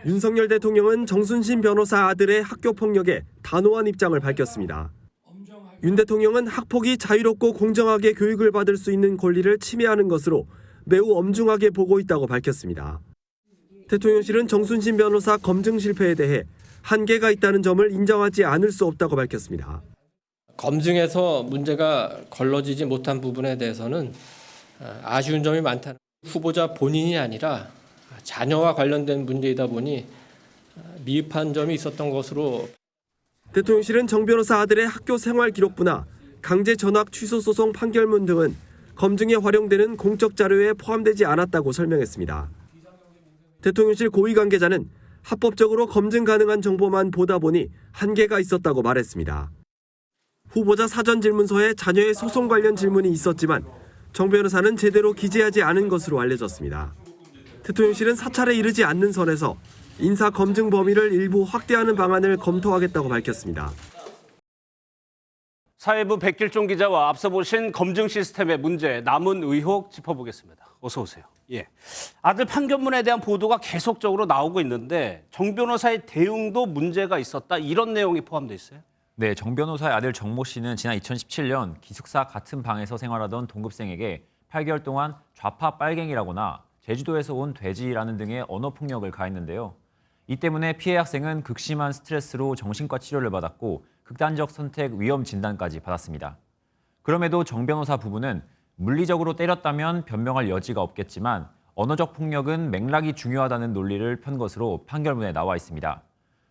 윤석열 대통령은 정순신 변호사 아들의 학교 폭력에 단호한 입장을 밝혔습니다. 윤 대통령은 학폭이 자유롭고 공정하게 교육을 받을 수 있는 권리를 침해하는 것으로 매우 엄중하게 보고 있다고 밝혔습니다. 대통령실은 정순신 변호사 검증 실패에 대해 한계가 있다는 점을 인정하지 않을 수 없다고 밝혔습니다. 검증에서 문제가 걸러지지 못한 부분에 대해서는 아쉬운 점이 많다는 후보자 본인이 아니라 자녀와 관련된 문제이다 보니 미흡한 점이 있었던 것으로. 대통령실은 정 변호사 아들의 학교 생활 기록부나 강제 전학 취소 소송 판결문 등은 검증에 활용되는 공적 자료에 포함되지 않았다고 설명했습니다. 대통령실 고위 관계자는 합법적으로 검증 가능한 정보만 보다 보니 한계가 있었다고 말했습니다. 후보자 사전 질문서에 자녀의 소송 관련 질문이 있었지만 정 변호사는 제대로 기재하지 않은 것으로 알려졌습니다. 대통령실은 사찰에 이르지 않는 선에서 인사 검증 범위를 일부 확대하는 방안을 검토하겠다고 밝혔습니다. 사회부 백길종 기자와 앞서 보신 검증 시스템의 문제, 남은 의혹 짚어보겠습니다. 어서 오세요. 예, 아들 판결문에 대한 보도가 계속적으로 나오고 있는데 정 변호사의 대응도 문제가 있었다, 이런 내용이 포함되어 있어요? 네, 정 변호사의 아들 정모 씨는 지난 2017년 기숙사 같은 방에서 생활하던 동급생에게 8개월 동안 좌파 빨갱이라거나 제주도에서 온 돼지라는 등의 언어 폭력을 가했는데요. 이 때문에 피해 학생은 극심한 스트레스로 정신과 치료를 받았고 극단적 선택 위험 진단까지 받았습니다. 그럼에도 정 변호사 부부는 물리적으로 때렸다면 변명할 여지가 없겠지만 언어적 폭력은 맥락이 중요하다는 논리를 편 것으로 판결문에 나와 있습니다.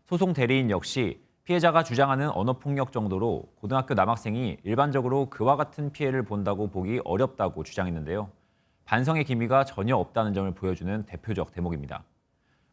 소송 대리인 역시 피해자가 주장하는 언어폭력 정도로 고등학교 남학생이 일반적으로 그와 같은 피해를 본다고 보기 어렵다고 주장했는데요. 반성의 기미가 전혀 없다는 점을 보여주는 대표적 대목입니다.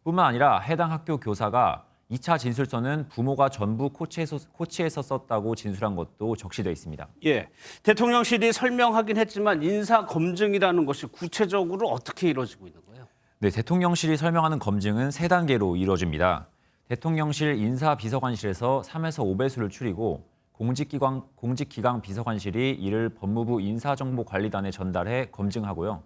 뿐만 아니라 해당 학교 교사가 2차 진술서는 부모가 전부 코치해서 썼다고 진술한 것도 적시되어 있습니다. 예, 대통령실이 설명하긴 했지만 인사 검증이라는 것이 구체적으로 어떻게 이루어지고 있는 거예요? 네, 대통령실이 설명하는 검증은 3단계로 이루어집니다. 대통령실 인사비서관실에서 3에서 5배수를 추리고 공직기강 비서관실이 이를 법무부 인사정보관리단에 전달해 검증하고요.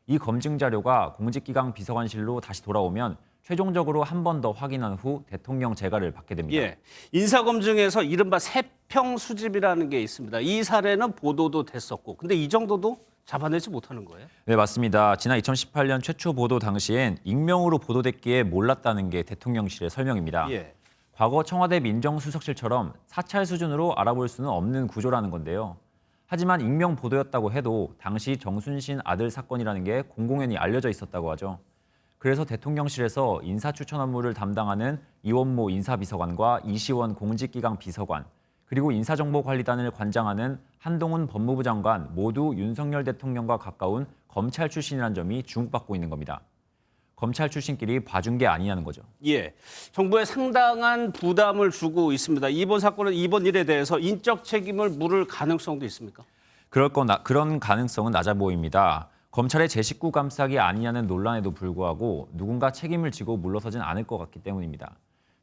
이 검증 자료가 공직기강 비서관실로 다시 돌아오면 최종적으로 한 번 더 확인한 후 대통령 재가를 받게 됩니다. 예, 인사검증에서 이른바 세평 수집이라는 게 있습니다. 이 사례는 보도도 됐었고, 근데 이 정도도 잡아내지 못하는 거예요? 네, 맞습니다. 지난 2018년 최초 보도 당시엔 익명으로 보도됐기에 몰랐다는 게 대통령실의 설명입니다. 예. 과거 청와대 민정수석실처럼 사찰 수준으로 알아볼 수는 없는 구조라는 건데요. 하지만 익명 보도였다고 해도 당시 정순신 아들 사건이라는 게 공공연히 알려져 있었다고 하죠. 그래서 대통령실에서 인사 추천 업무를 담당하는 이원모 인사비서관과 이시원 공직기강 비서관, 그리고 인사정보관리단을 관장하는 한동훈 법무부 장관 모두 윤석열 대통령과 가까운 검찰 출신이라는 점이 주목받고 있는 겁니다. 검찰 출신끼리 봐준 게 아니냐는 거죠. 예, 정부에 상당한 부담을 주고 있습니다. 이번 사건은 이번 일에 대해서 인적 책임을 물을 가능성도 있습니까? 그런 가능성은 낮아 보입니다. 검찰의 제 식구 감싸기 아니냐는 논란에도 불구하고 누군가 책임을 지고 물러서진 않을 것 같기 때문입니다.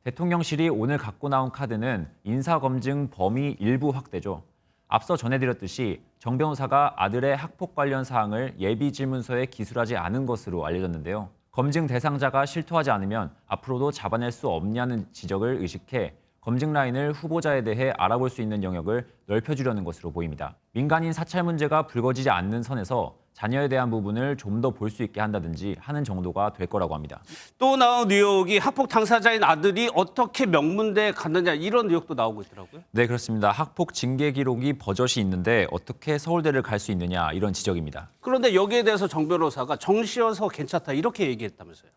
대통령실이 오늘 갖고 나온 카드는 인사검증 범위 일부 확대죠. 앞서 전해드렸듯이 정 변호사가 아들의 학폭 관련 사항을 예비 질문서에 기술하지 않은 것으로 알려졌는데요. 검증 대상자가 실토하지 않으면 앞으로도 잡아낼 수 없냐는 지적을 의식해 검증 라인을 후보자에 대해 알아볼 수 있는 영역을 넓혀주려는 것으로 보입니다. 민간인 사찰 문제가 불거지지 않는 선에서 자녀에 대한 부분을 좀 더 볼 수 있게 한다든지 하는 정도가 될 거라고 합니다. 또 나온 의혹이 학폭 당사자인 아들이 어떻게 명문대에 갔느냐, 이런 의혹도 나오고 있더라고요. 네, 그렇습니다. 학폭 징계 기록이 버젓이 있는데 어떻게 서울대를 갈 수 있느냐, 이런 지적입니다. 그런데 여기에 대해서 정 변호사가 정시여서 괜찮다, 이렇게 얘기했다면서요.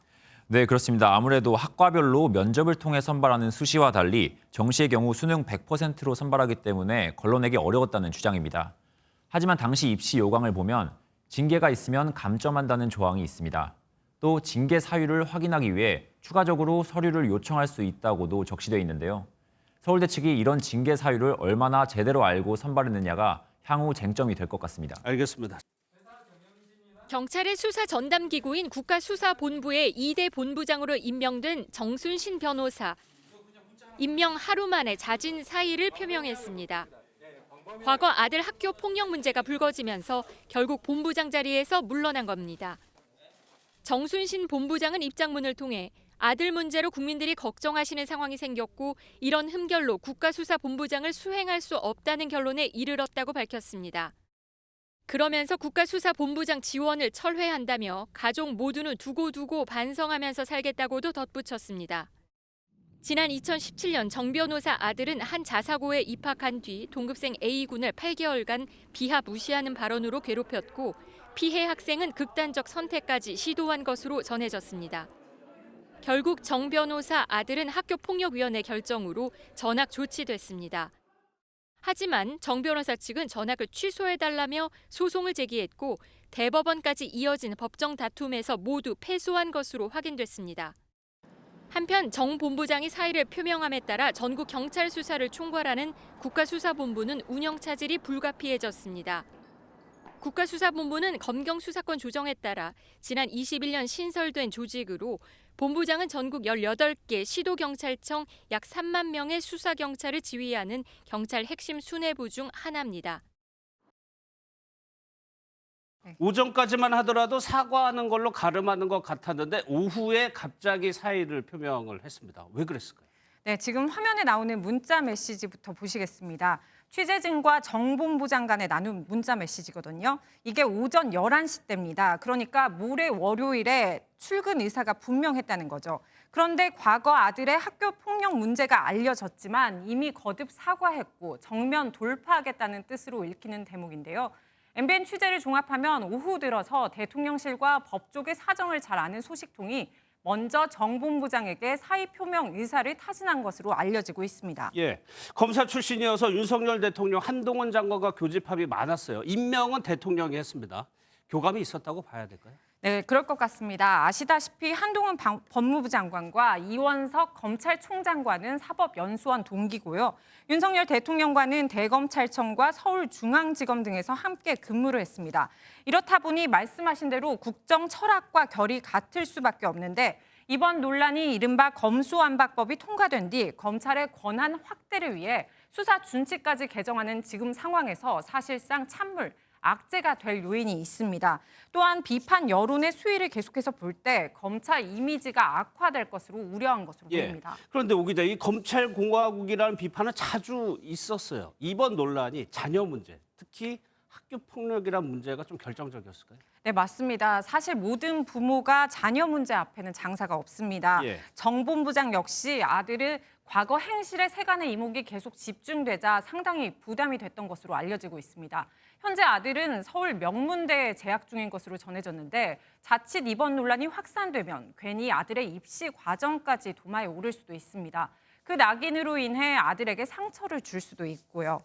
네, 그렇습니다. 아무래도 학과별로 면접을 통해 선발하는 수시와 달리 정시의 경우 수능 100%로 선발하기 때문에 걸러내기 어려웠다는 주장입니다. 하지만 당시 입시 요강을 보면 징계가 있으면 감점한다는 조항이 있습니다. 또 징계 사유를 확인하기 위해 추가적으로 서류를 요청할 수 있다고도 적시되어 있는데요. 서울대 측이 이런 징계 사유를 얼마나 제대로 알고 선발했느냐가 향후 쟁점이 될 것 같습니다. 알겠습니다. 경찰의 수사 전담 기구인 국가수사본부의 2대 본부장으로 임명된 정순신 변호사. 임명 하루 만에 자진 사의를 표명했습니다. 과거 아들 학교 폭력 문제가 불거지면서 결국 본부장 자리에서 물러난 겁니다. 정순신 본부장은 입장문을 통해 아들 문제로 국민들이 걱정하시는 상황이 생겼고 이런 흠결로 국가수사본부장을 수행할 수 없다는 결론에 이르렀다고 밝혔습니다. 그러면서 국가수사본부장 지원을 철회한다며 가족 모두는 두고두고 반성하면서 살겠다고도 덧붙였습니다. 지난 2017년 정 변호사 아들은 한 자사고에 입학한 뒤 동급생 A군을 8개월간 비하 무시하는 발언으로 괴롭혔고 피해 학생은 극단적 선택까지 시도한 것으로 전해졌습니다. 결국 정 변호사 아들은 학교폭력위원회 결정으로 전학 조치됐습니다. 하지만 정 변호사 측은 전학을 취소해달라며 소송을 제기했고 대법원까지 이어진 법정 다툼에서 모두 패소한 것으로 확인됐습니다. 한편 정 본부장이 사의를 표명함에 따라 전국 경찰 수사를 총괄하는 국가수사본부는 운영 차질이 불가피해졌습니다. 국가수사본부는 검경 수사권 조정에 따라 지난 21년 신설된 조직으로 본부장은 전국 18개 시도경찰청 약 3만 명의 수사경찰을 지휘하는 경찰 핵심 수뇌부 중 하나입니다. 오전까지만 하더라도 사과하는 걸로 가름하는 것 같았는데 오후에 갑자기 사의를 표명을 했습니다. 왜 그랬을까요? 네, 지금 화면에 나오는 문자 메시지부터 보시겠습니다. 취재진과 정 본부장 간에 나눈 문자 메시지거든요. 이게 오전 11시 때입니다. 그러니까 모레 월요일에 출근 의사가 분명했다는 거죠. 그런데 과거 아들의 학교 폭력 문제가 알려졌지만 이미 거듭 사과했고 정면 돌파하겠다는 뜻으로 읽히는 대목인데요. MBN 취재를 종합하면 오후 들어서 대통령실과 법조계 사정을 잘 아는 소식통이 먼저 정 본부장에게 사의 표명 의사를 타진한 것으로 알려지고 있습니다. 예, 검사 출신이어서 윤석열 대통령, 한동훈 장관과 교집합이 많았어요. 임명은 대통령이 했습니다. 교감이 있었다고 봐야 될까요? 네, 그럴 것 같습니다. 아시다시피 한동훈 법무부 장관과 이원석 검찰총장과는 사법연수원 동기고요. 윤석열 대통령과는 대검찰청과 서울중앙지검 등에서 함께 근무를 했습니다. 이렇다 보니 말씀하신 대로 국정 철학과 결이 같을 수밖에 없는데 이번 논란이 이른바 검수완박법이 통과된 뒤 검찰의 권한 확대를 위해 수사 준칙까지 개정하는 지금 상황에서 사실상 찬물, 악재가 될 요인이 있습니다. 또한 비판 여론의 수위를 계속해서 볼 때 검찰 이미지가 악화될 것으로 우려한 것으로 보입니다. 그런데 오 기자, 이 검찰공화국이라는 비판은 자주 있었어요. 이번 논란이 자녀 문제, 특히 학교 폭력이라는 문제가 좀 결정적이었을까요? 네, 맞습니다. 사실 모든 부모가 자녀 문제 앞에는 장사가 없습니다. 정 본부장 역시 아들을 과거 행실의 세간의 이목이 계속 집중되자 상당히 부담이 됐던 것으로 알려지고 있습니다. 현재 아들은 서울 명문대에 재학 중인 것으로 전해졌는데 자칫 이번 논란이 확산되면 괜히 아들의 입시 과정까지 도마에 오를 수도 있습니다. 그 낙인으로 인해 아들에게 상처를 줄 수도 있고요.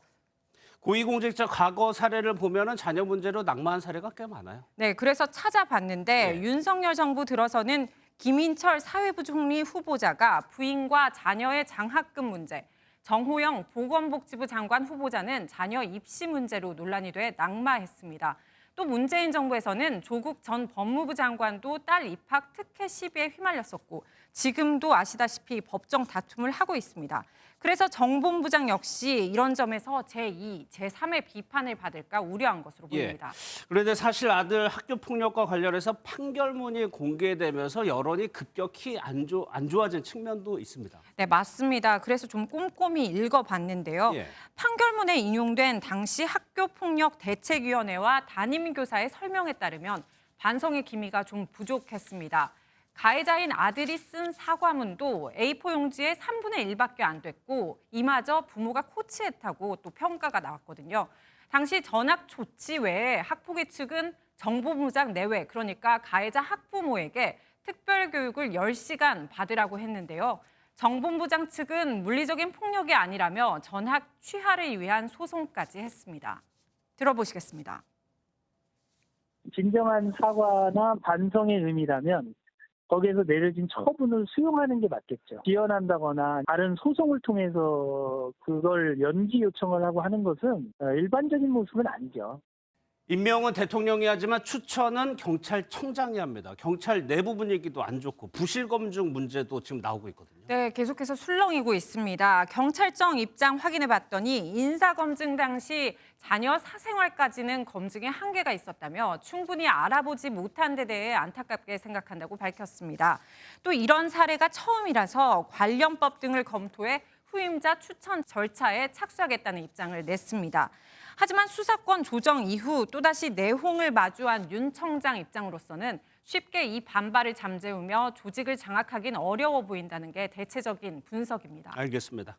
고위공직자 과거 사례를 보면은 자녀 문제로 낙마한 사례가 꽤 많아요. 네, 그래서 찾아봤는데 윤석열 정부 들어서는 김인철 사회부 총리 후보자가 부인과 자녀의 장학금 문제, 정호영 보건복지부 장관 후보자는 자녀 입시 문제로 논란이 돼 낙마했습니다. 또 문재인 정부에서는 조국 전 법무부 장관도 딸 입학 특혜 시비에 휘말렸었고 지금도 아시다시피 법정 다툼을 하고 있습니다. 그래서 정 본부장 역시 이런 점에서 제2, 제3의 비판을 받을까 우려한 것으로 보입니다. 그런데 사실 아들 학교 폭력과 관련해서 판결문이 공개되면서 여론이 급격히 안 좋아진 측면도 있습니다. 네, 맞습니다. 그래서 좀 꼼꼼히 읽어봤는데요. 판결문에 인용된 당시 학교폭력대책위원회와 담임교사의 설명에 따르면 반성의 기미가 좀 부족했습니다. 가해자인 아들이 쓴 사과문도 A4 용지의 3분의 1밖에 안 됐고 이마저 부모가 코치했다고 또 평가가 나왔거든요. 당시 전학 조치 외에 학폭위 측은 정보부장 내외, 그러니까 가해자 학부모에게 특별교육을 10시간 받으라고 했는데요. 정본부장 측은 물리적인 폭력이 아니라며 전학 취하를 위한 소송까지 했습니다. 들어보시겠습니다. 진정한 사과나 반성의 의미라면 거기에서 내려진 처분을 수용하는 게 맞겠죠. 지연한다거나 다른 소송을 통해서 그걸 연기 요청을 하고 하는 것은 일반적인 모습은 아니죠. 임명은 대통령이 하지만 추천은 경찰청장이 합니다. 경찰 내부 분위기도 안 좋고 부실 검증 문제도 지금 나오고 있거든요. 네, 계속해서 술렁이고 있습니다. 경찰청 입장 확인해 봤더니 인사검증 당시 자녀 사생활까지는 검증에 한계가 있었다며 충분히 알아보지 못한 데 대해 안타깝게 생각한다고 밝혔습니다. 또 이런 사례가 처음이라서 관련법 등을 검토해 후임자 추천 절차에 착수하겠다는 입장을 냈습니다. 하지만 수사권 조정 이후 또다시 내홍을 마주한 윤 청장 입장으로서는 쉽게 이 반발을 잠재우며 조직을 장악하긴 어려워 보인다는 게 대체적인 분석입니다. 알겠습니다.